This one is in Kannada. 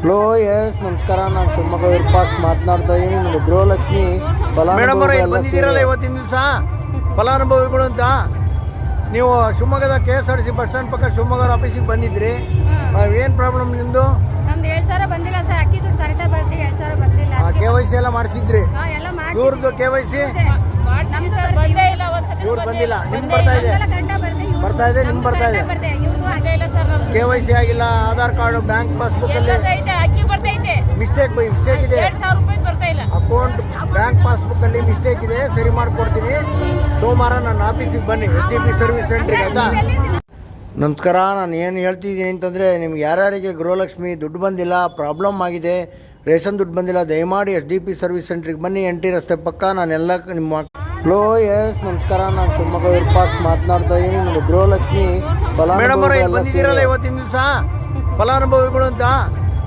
ಹಲೋ ಎಸ್ ನಮಸ್ಕಾರ, ನಾನು ಶಿವಮೊಗ್ಗ ವಿರೂಪಾಕ್ಷ ಮಾತನಾಡ್ತಾ ಇದ್ದೀನಿ. ನೋಡಿ ಗೃಹಲಕ್ಷ್ಮಿ ಮೇಡಮ್ ಅವರೇ ಫಲಾನುಭವಿಗಳೆಲ್ಲ ಬಂದಿದ್ದೀರಲ್ಲ ಇವತ್ತಿನ ದಿವಸ ಫಲಾನುಭವಿಗಳು ಅಂತ. ನೀವು ಶಿವಮೊಗ್ಗದ KSRTC ಬಸ್ ಸ್ಟ್ಯಾಂಡ್ ಪಕ್ಕ ಶಿವಮೊಗ್ಗ ಆಫೀಸಿಗೆ ಬಂದಿದ್ರಿ. ಏನು ಪ್ರಾಬ್ಲಮ್ ನಿಮ್ಮದು? ನಮ್ದು 7,000 ಬಂದಿಲ್ಲ ಸರ್. ಅಕ್ಕಿ ದುಡ್ಡು ಕರೆಕ್ಟಾಗಿ ಬರ್ತೀವಿ, 7,000 ಬಂದಿಲ್ಲ. KYC ಎಲ್ಲ ಮಾಡಿಸಿದ್ರಿ? ಎಲ್ಲ ಮಾಡಿ ಇವ್ರದ್ದು KYC ನಮ್ದು ಬಂದೇ ಇಲ್ಲ. ಇವ್ರು ಬಂದಿಲ್ಲ, ನಿಮ್ಗೆ ಬರ್ತಾ ಇದೆ? ಬರ್ತಾ ಇದೆ, ನಿಮ್ಗೆ ಬರ್ತಾ ಇದೆ? KYC ಆಗಿಲ್ಲ, ಆಧಾರ್ ಕಾರ್ಡ್, ಬ್ಯಾಂಕ್ ಪಾಸ್ಬುಕ್ ಅಲ್ಲಿ ಅಕ್ಕಿ ಬರ್ತೈತೆ, ಮಿಸ್ಟೇಕ್ ಇದೆ, 2,000 ರೂಪಾಯಿ ಬರ್ತಾ ಇಲ್ಲ. ಅಕೌಂಟ್ ಬ್ಯಾಂಕ್ ಪಾಸ್ಬುಕ್ ಅಲ್ಲಿ ಮಿಸ್ಟೇಕ್ ಇದೆ, ಸರಿ ಮಾಡ್ಕೊಡ್ತೀನಿ. ಸೋಮವಾರ ನನ್ನ ಆಫೀಸಿಗೆ ಬನ್ನಿ, SDP ಸರ್ವಿಸ್ ಸೆಂಟ್ರಿಗೆ ಆಯ್ತಾ? ನಮಸ್ಕಾರ. ನಾನು ಏನು ಹೇಳ್ತಿದ್ದೀನಿ ಅಂತಂದರೆ, ನಿಮ್ಗೆ ಯಾರ್ಯಾರಿಗೆ ಗೃಹಲಕ್ಷ್ಮಿ ದುಡ್ಡು ಬಂದಿಲ್ಲ, ಪ್ರಾಬ್ಲಮ್ ಆಗಿದೆ, ರೇಷನ್ ದುಡ್ಡು ಬಂದಿಲ್ಲ, ದಯಮಾಡಿ SDP ಸರ್ವಿಸ್ ಸೆಂಟ್ರಿಗೆ ಬನ್ನಿ, NT ರಸ್ತೆ ಪಕ್ಕ. ನಾನೆಲ್ಲ ನಿಮ್ಮ ಹಲೋ ಎಸ್ ನಮಸ್ಕಾರ, ನಾನು ಶಿವಮೊಗ್ಗ ವಿರೂಪಾಕ್ಷ ಮಾತನಾಡ್ತಾ ಇದ್ದೀನಿ. ನೋಡಿ ಗೃಹಲಕ್ಷ್ಮಿ ಮೇಡಮ್ ಅವರೇ ಫಲಾನುಭವಿಗಳೆಲ್ಲ ಬಂದಿದ್ದೀರಲ್ಲ ಇವತ್ತಿನ ದಿವಸ ಫಲಾನುಭವಿಗಳು ಅಂತ.